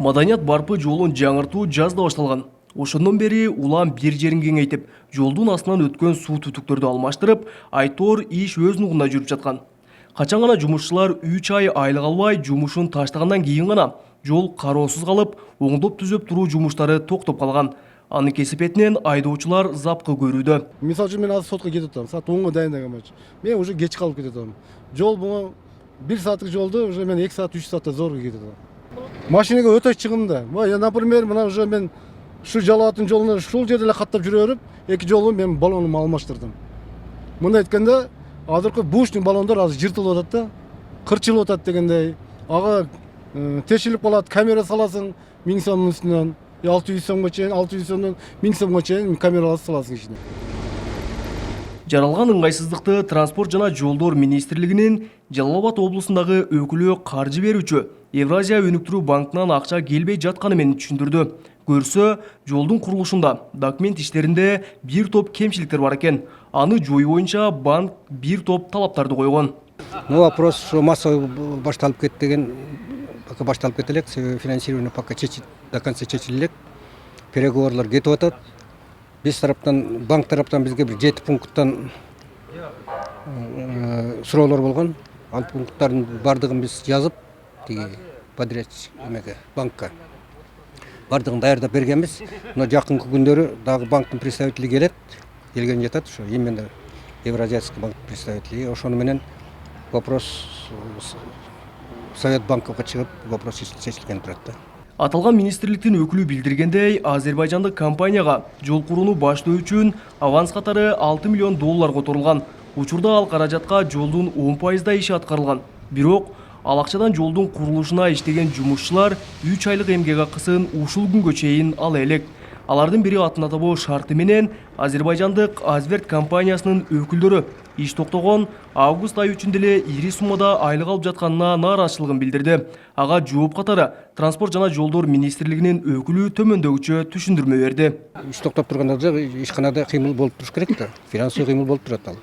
Маданият барпы жолун жаңыртуу жазда башталган. Ошондон бери улам бир жерин кеңейтип, жолдун астынан өткөн суу түтүктөрдү алмаштырып, айтор иш өз нугунда жүрүп жаткан. Качан гана жумушчулар 3 ай айлык албай жумушун таштагандан кийин гана жол кароосуз калып, оңдоп түзөп туруу жумуштары токтоп калган. Аны кесип этинен айдоочулар запкы көрүүдө. Мисалы үчүн мен азыр сотко кетип атам. Саат 10го дайындаган болчу. Мен уже кеч калып кетип атам. Жол буга 1 сааттык жолду уже мен 2 саат 3 саатта зор кетип атам. Машинага өтө чыгымда. Например, мына уже мен шу Жалал-абадтын жолуна ушул жерде эле каттап жүрө берип, эки жолу мен баллонумду алмаштырдым. Мындай айтканда, азыркы бушный баллондор азыр жыртылып атат да, кырчылып атат дегендей. Ага тешилип калат, камера саласың 1000 сомдун үстүнөн, 600 сомго чейин, 600 сомдон 1000 сомго чейин камера саласың ичине. Жаралган ыңгайсыздыкты Транспорт жана жолдор министрлигинин Жалал-Абад облусундагы өкүлү каржы берүүчү Евразия өнүктүрүү банкынан акча келбей жатканы менен түшүндүрдү. Көрсө, жолдун курулушунда, документ иштеринде бир топ кемчиликтер бар экен. Аны жоюу боюнча банк бир топ талаптарды койгон. Вопрос массовый башталып кетти деген, пока башталып кете элек, финансирование пока до конца чечиле элек. Переговорлар кетип атат. Биз тараптан, банк тараптан бизге бир 7 пункттан суроолор болгон. Ал пункттардын бардыгын биз жазып, тиги подрядчик эмеге, банкка бардыгын даярдап бергенбиз. Но жакынкы күндөрү дагы банктын представители келген жатат, ошо именно Евразийский банк представители. Ошону менен вопрос Совет банкова чыгып, вопрос чечилген турат да. Аталган министрликтин өкүлү билдиргендей, азербайжандык компанияга жол курууну баштоо үчүн аванс катары 6 миллион доллар которулган. Учурда ал каражатка жолдун 10% иши аткарылган. Бирок ал акчадан жолдун курулушуна иштеген жумушчулар 3 айлык эмгек акысын ушул күнгө чейин ала элек. Алардын бири атын атабоо шарты менен азербайжандык Азверт компаниясынын өкүлдөрү иш токтогон август айы үчүн деле ири суммада айлык алып жатканына нааразычылыгын билдирди. Ага жооп катары Транспорт жана жолдор министрлигинин өкүлү төмөндөгүчө түшүндүрмө берди. Иш токтоп турганда ишканада кыймыл болуп туруш керек да. Финансылык кыймыл болуп турат ал.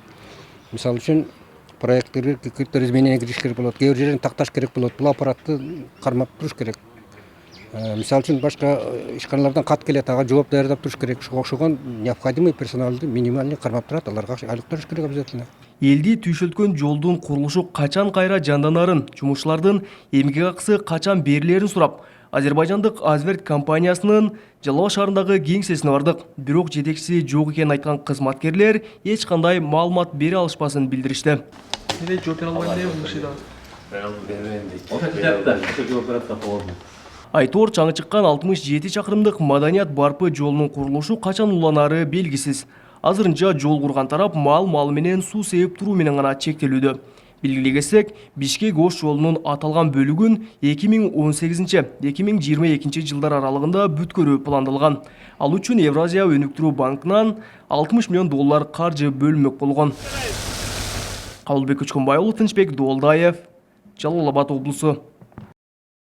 Мисалы үчүн проекттерге какие-то изменения кириш керек болот, кээ бир жерин такташ керек болот. Бул аппаратты кармап туруш керек. Мисалы үчүн башка ишканалардан кат келет, ага жооп даярдап туруш керек. Ошого окшогон необходимый персоналды минимальный кармап турат, аларга айлык бериш керек обязательно. Элди түйшөлткөн жолдун курулушу качан кайра жанданарын, жумушчулардын эмгек акысы качан берилерин сурап, азербайжандык Азверт компаниясынын Жалал шаарындагы кеңсесине бардык. Бирок жетекчиси жок экенин айткан кызматкерлер эч кандай маалымат бере алышпасын билдиришти. Неде жооп бере албайм деп ушида. Айтор чаңы чыккан 67 чакырымдык Маданият барпы жолунун курулушу качан уланары белгисиз. Азырынча жол курган тарап мал менен суу себип туруу менен гана чектелүүдө. Билгилей кетсек, Бишкек-Ош жолунун аталган бөлүгүн 2018-2022 жылдар аралыгында бүткөрүү пландалган. Ал үчүн Евразия өнүктүрүү банкынан 60 миллион доллар каржы бөлүнмөк болгон. Кабылбек Учкунбай уулу, Тынчбек Доолдаев, Жалал-Абад облусу.